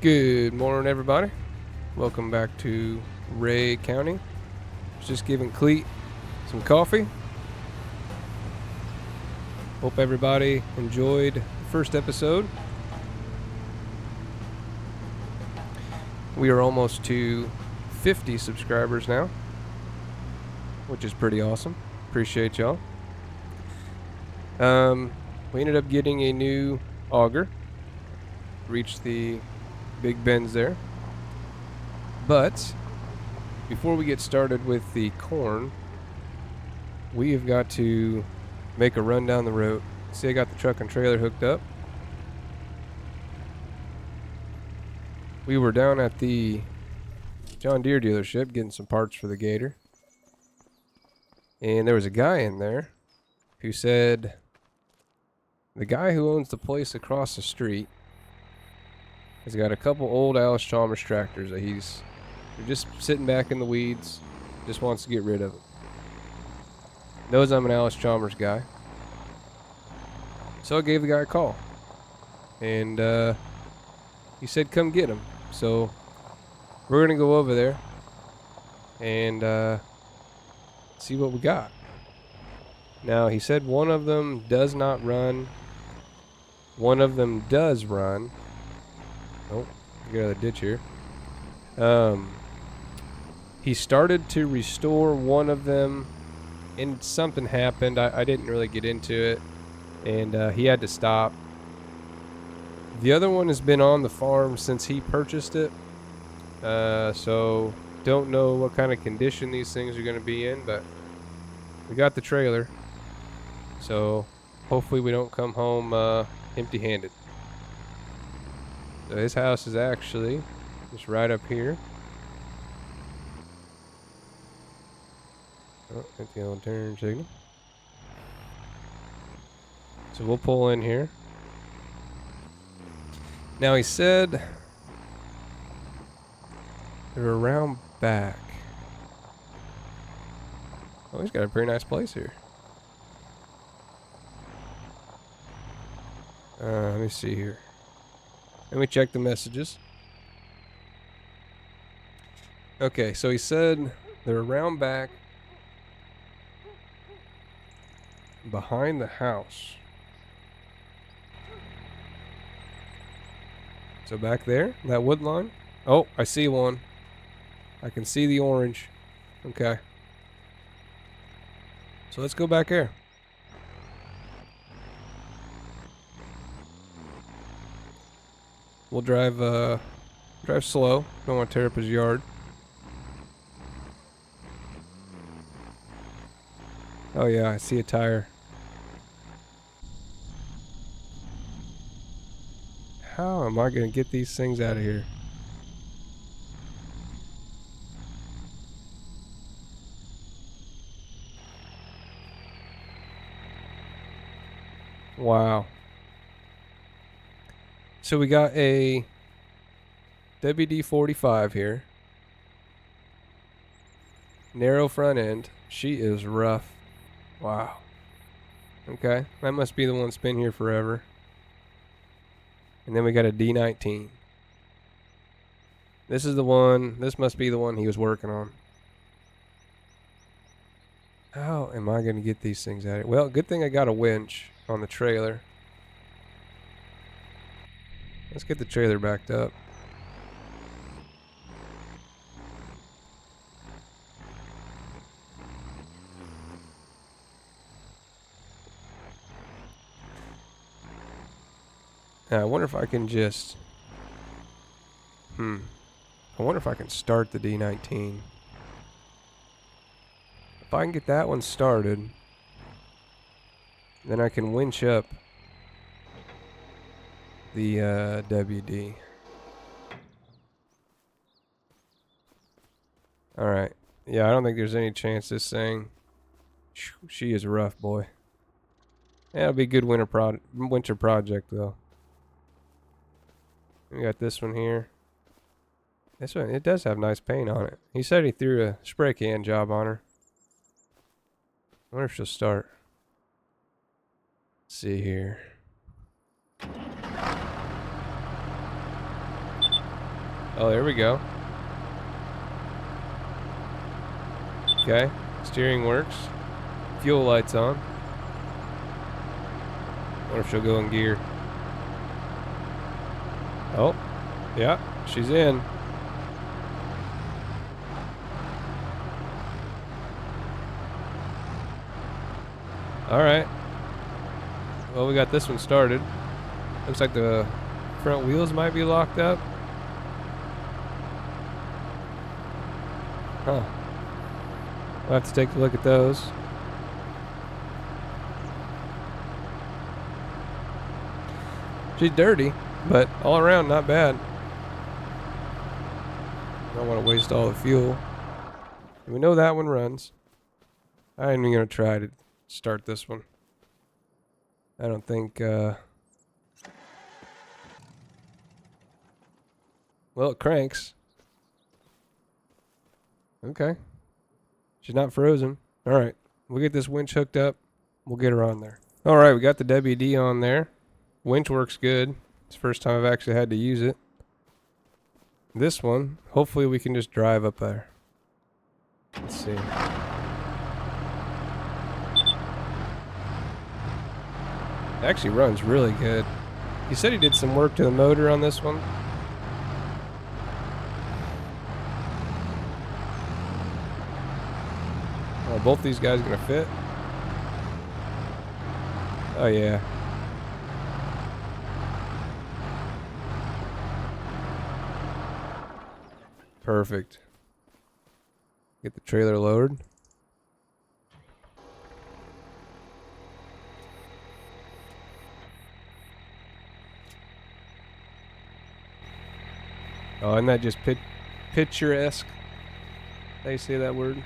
Good morning, everybody. Welcome back to Ray County. Just giving Cleet some coffee. Hope everybody enjoyed the first episode. We are almost to 50 subscribers now, which is pretty awesome. Appreciate y'all. We ended up getting a new auger. Reached the big bends there. But before we get started with the corn, we have got to make a run down the road. See, I got the truck and trailer hooked up. We were down at the John Deere dealership getting some parts for the Gator. And there was a guy in there who said the guy who owns the place across the street has got a couple old Alice Chalmers tractors that he's just sitting back in the weeds, just wants to get rid of them. Knows I'm an Alice Chalmers guy. So I gave the guy a call. And he said come get him. So we're going to go over there and see what we got. Now, he said one of them does not run. One of them does run. Oh, get out of the ditch here. He started to restore one of them, and something happened. I didn't really get into it, and he had to stop. The other one has been on the farm since he purchased it, so don't know what kind of condition these things are going to be in, but we got the trailer, so hopefully we don't come home empty-handed. So his house is actually just right up here. Oh, hit the old turn signal. So we'll pull in here. Now he said they're around back. Oh, he's got a pretty nice place here. Let me see here. Let me check the messages. Okay, so he said they're around back behind the house. So back there, that wood line. Oh, I see one. I can see the orange. Okay. So let's go back there. We'll drive slow. Don't want to tear up his yard. Oh yeah, I see a tire. How am I going to get these things out of here? Wow. So we got a WD-45 here. Narrow front end. She is rough. Wow. Okay. That must be the one that's been here forever. And then we got a D19. This is the one. This must be the one he was working on. How am I going to get these things out of here? Well, good thing I got a winch on the trailer. Let's get the trailer backed up. Now, I wonder if I can just... I wonder if I can start the D19. If I can get that one started, then I can winch up the WD. Alright. Yeah, I don't think there's any chance this thing... She is rough, boy. Yeah, it'll be a good winter project, though. We got this one here. This one, it does have nice paint on it. He said he threw a spray can job on her. I wonder if she'll start. Let's see here. Oh, there we go. Okay. Steering works. Fuel lights on. Wonder if she'll go in gear. Oh, yeah, she's in. All right. Well, we got this one started. Looks like the front wheels might be locked up. Huh. We'll have to take a look at those. She's dirty, but all around not bad. Don't want to waste all the fuel. We know that one runs. I ain't even gonna try to start this one. I don't think, well, it cranks. Okay. She's not frozen. Alright. We'll get this winch hooked up. We'll get her on there. Alright, we got the WD on there. Winch works good. It's the first time I've actually had to use it. This one, hopefully we can just drive up there. Let's see. It actually runs really good. He said he did some work to the motor on this one. Are both these guys gonna fit? Oh yeah. Perfect. Get the trailer lowered. Oh, isn't that just picturesque? How you say that word?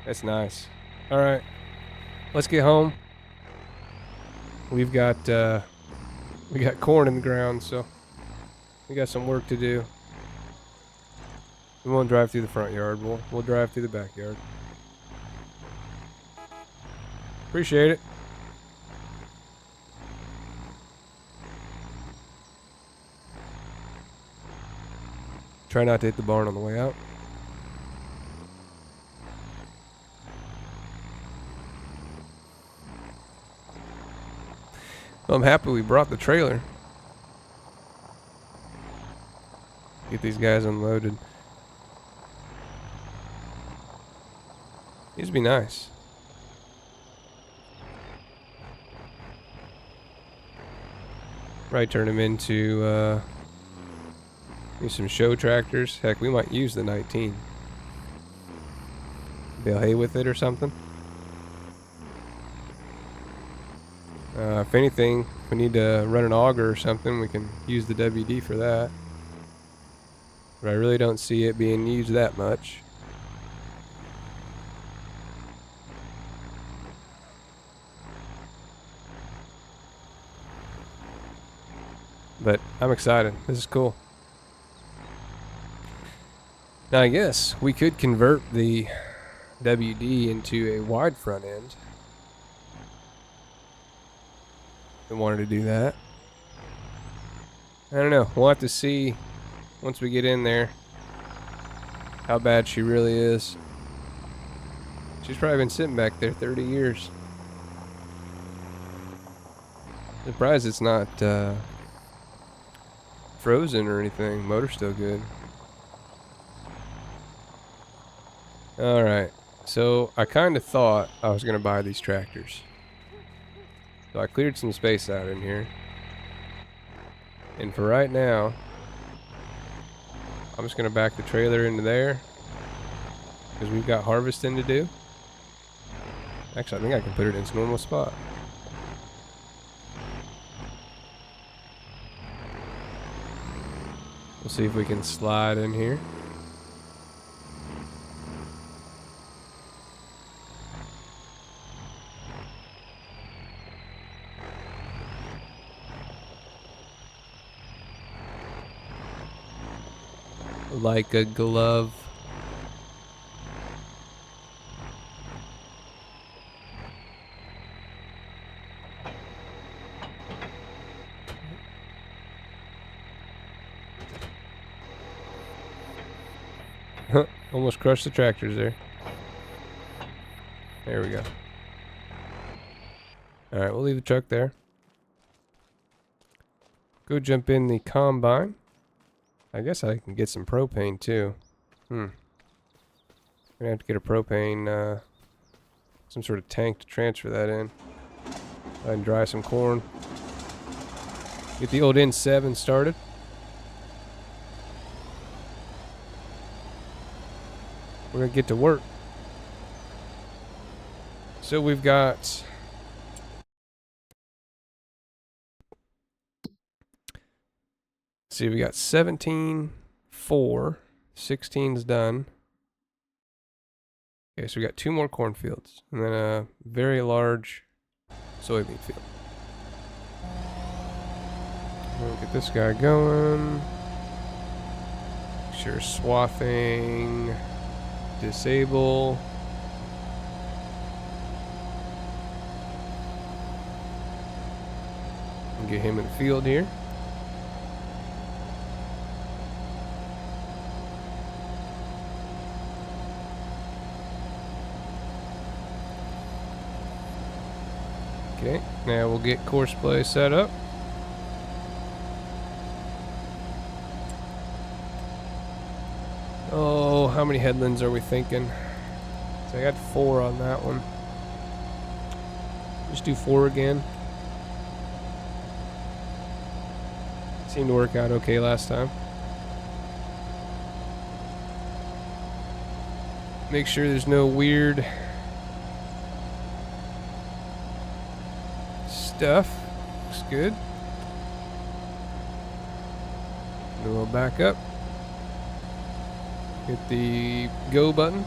That's nice. All right, let's get home. We've got we got corn in the ground, so we got some work to do. We won't drive through the front yard. We'll drive through the backyard. Appreciate it. Try not to hit the barn on the way out. Well, I'm happy we brought the trailer. Get these guys unloaded. These would be nice. Probably turn them into use some show tractors. Heck, we might use the 19. Bale hay with it or something. If anything, if we need to run an auger or something, we can use the WD for that. But I really don't see it being used that much. But I'm excited. This is cool. Now I guess we could convert the WD into a wide front end. We wanted to do that. I don't know. We'll have to see once we get in there how bad she really is. She's probably been sitting back there 30 years. Surprised it's not frozen or anything. Motor's still good. Alright, so I kind of thought I was going to buy these tractors. So I cleared some space out in here. And for right now, I'm just going to back the trailer into there. Because we've got harvesting to do. Actually, I think I can put it in its normal spot. We'll see if we can slide in here. Like a glove. Almost crushed the tractors there. There we go. Alright, we'll leave the truck there. Go jump in the combine. I guess I can get some propane too. Gonna have to get a propane, some sort of tank to transfer that in. I can dry some corn. Get the old N7 started. We're gonna get to work. So we've got see, we got 17, 4, 16's done. Okay, so we got 2 more cornfields, and then a very large soybean field. We'll get this guy going. Make sure swathing, disable. And get him in the field here. Okay, now we'll get course play set up. Oh, how many headlands are we thinking? So I got 4 on that one. Just do 4 again. Seemed to work out okay last time. Make sure there's no weird stuff. Looks good. Then we'll back up. Hit the go button.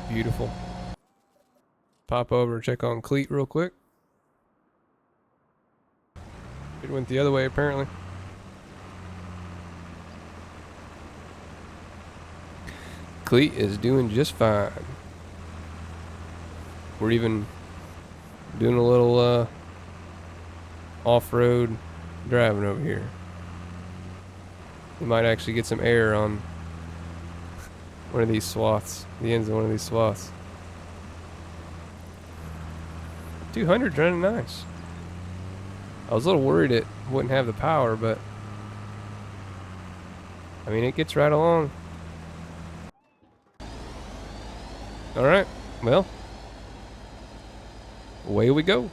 Beautiful. Pop over, check on cleat real quick. It went the other way apparently. Cleat is doing just fine. We're even doing a little off-road driving over here. We might actually get some air on one of these swaths, the ends of one of these swaths. 200's running nice. I was a little worried it wouldn't have the power, but I mean, it gets right along. Alright, well, away we go.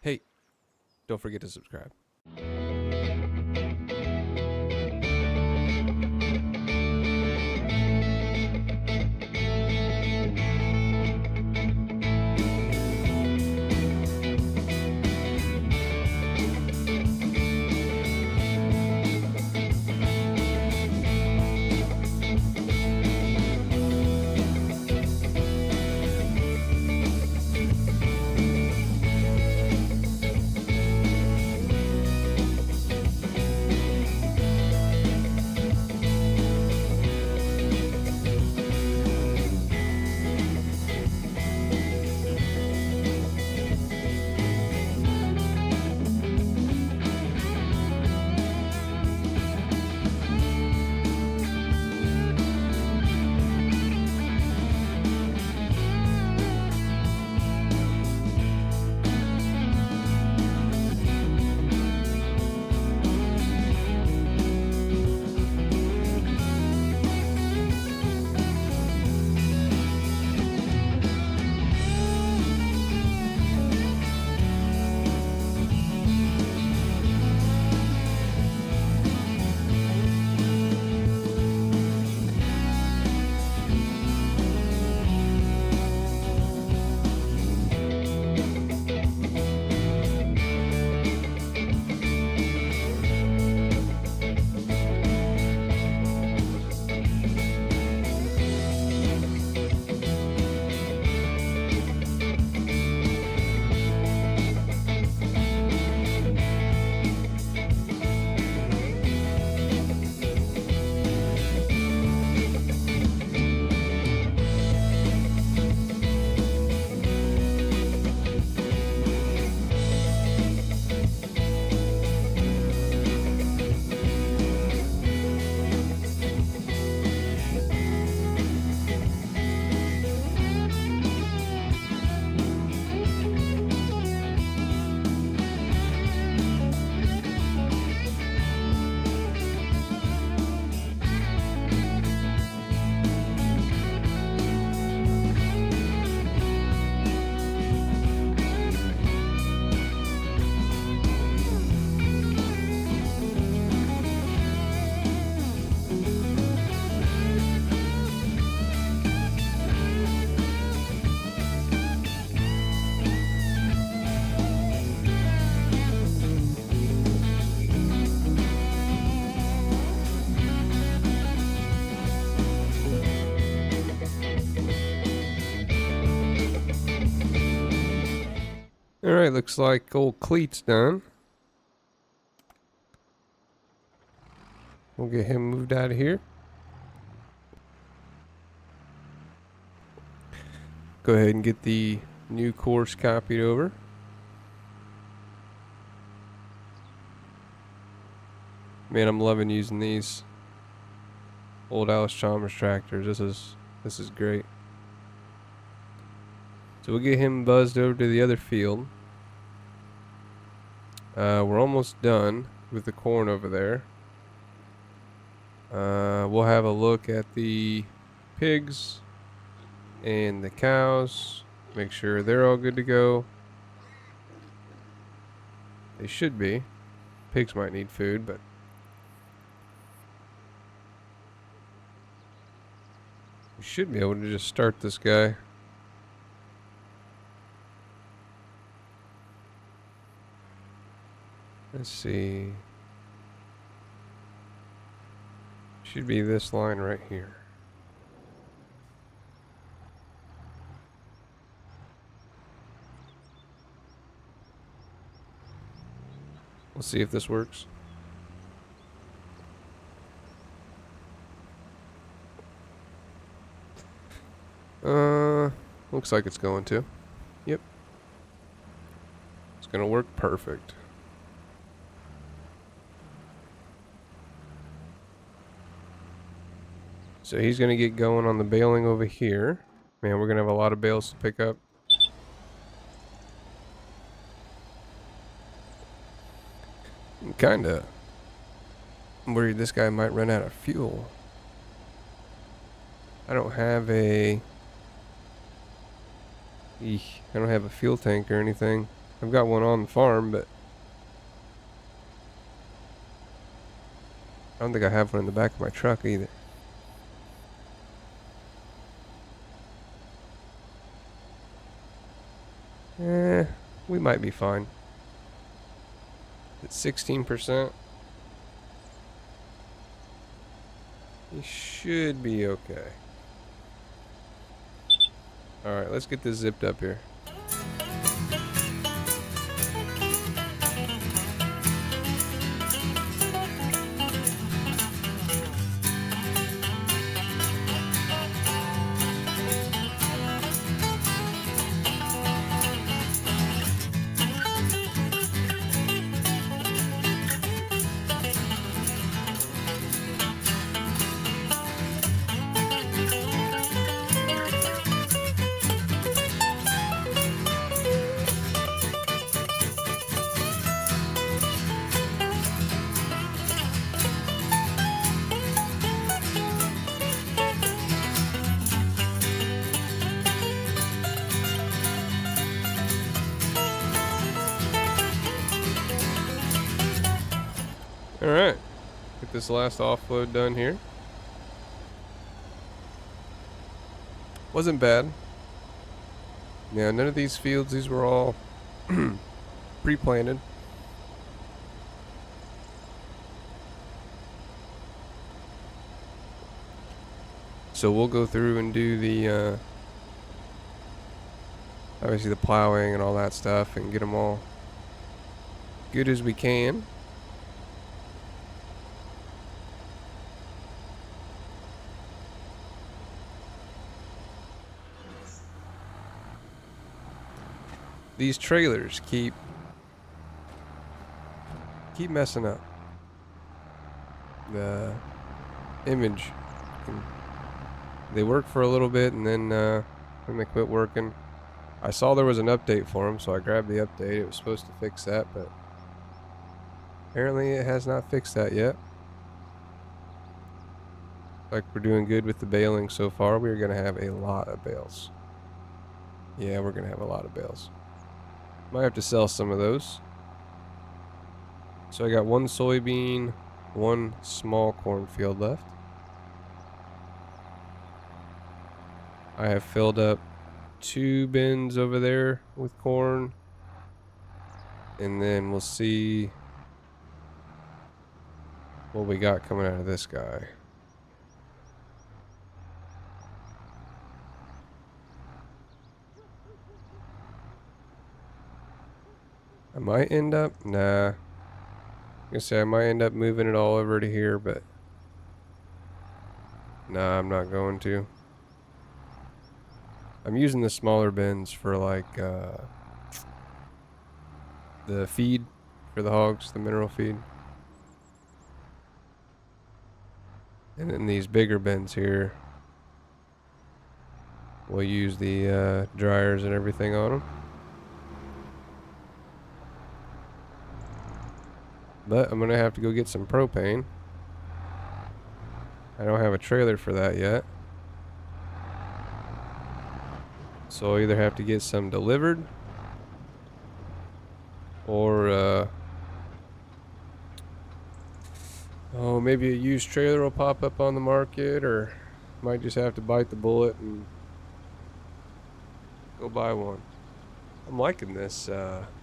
Hey, don't forget to subscribe. Alright, looks like old cleat's done. We'll get him moved out of here. Go ahead and get the new course copied over. Man, I'm loving using these old Alice Chalmers tractors. This is great. So we'll get him buzzed over to the other field. We're almost done with the corn over there. We'll have a look at the pigs and the cows. Make sure they're all good to go. They should be. Pigs might need food, but we should be able to just start this guy. Let's see. Should be this line right here. We'll see if this works. Looks like it's going to. Yep. It's gonna work perfect. So he's gonna get going on the baling over here. Man, we're gonna have a lot of bales to pick up. I'm kinda worried this guy might run out of fuel. I don't have a... I don't have a fuel tank or anything. I've got one on the farm, but I don't think I have one in the back of my truck either. We might be fine. It's 16%. You should be okay. Alright, let's get this zipped up here. Alright, get this last offload done here. Wasn't bad. Yeah, none of these fields, these were all pre-planted. So we'll go through and do the, obviously the plowing and all that stuff and get them all good as we can. These trailers keep messing up the image. They work for a little bit and then they quit working. I saw there was an update for them, so I grabbed the update. It was supposed to fix that, but apparently it has not fixed that yet. Like we're doing good with the baling so far. We're gonna have a lot of bales. Yeah, we're gonna have a lot of bales. Might have to sell some of those. So I got one soybean, one small cornfield left. I have filled up 2 bins over there with corn. And then we'll see what we got coming out of this guy. might end up, nah. I say I might end up moving it all over to here, but nah, I'm not going to. I'm using the smaller bins for like the feed for the hogs, the mineral feed. And then these bigger bins here, we'll use the dryers and everything on them. But I'm gonna have to go get some propane. I don't have a trailer for that yet. So I'll either have to get some delivered or oh, maybe a used trailer will pop up on the market, or might just have to bite the bullet and go buy one. I'm liking this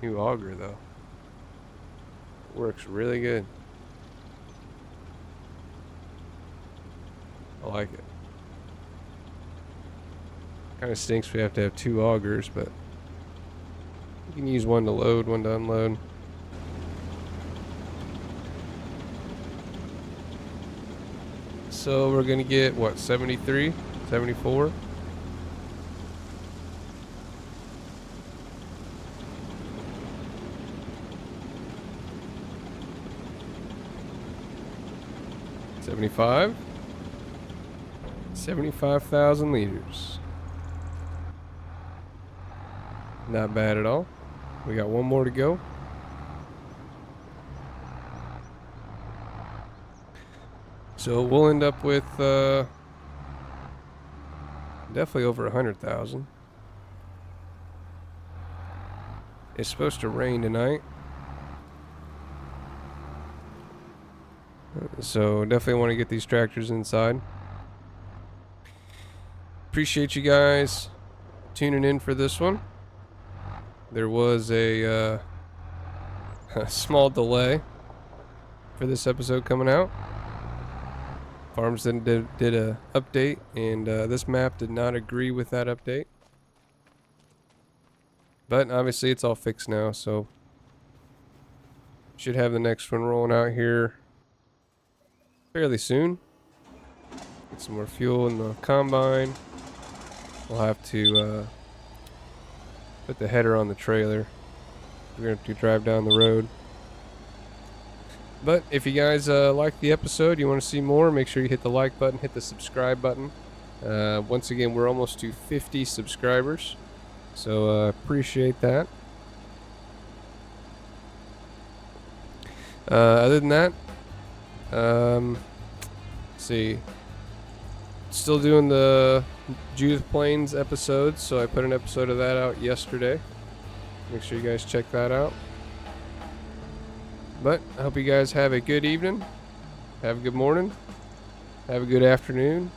new auger though. It works really good. I like it. Kind of stinks we have to have two augers, but you can use one to load, one to unload. So we're gonna get what, 73, 74? $75? 75,000 liters. Not bad at all. We got one more to go. So we'll end up with definitely over 100,000. It's supposed to rain tonight, so definitely want to get these tractors inside. Appreciate you guys tuning in for this one. There was a small delay for this episode coming out. Farms did a update, and this map did not agree with that update. But obviously it's all fixed now, so should have the next one rolling out here fairly soon. Get some more fuel in the combine. We'll have to put the header on the trailer. We're going to have to drive down the road. But if you guys like the episode, you want to see more, make sure you hit the like button, hit the subscribe button. Once again, we're almost to 50 subscribers, so appreciate that. Other than that, let's see. Still doing the Judith Plains episodes, so I put an episode of that out yesterday. Make sure you guys check that out. But I hope you guys have a good evening, have a good morning, have a good afternoon,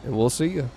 and we'll see you.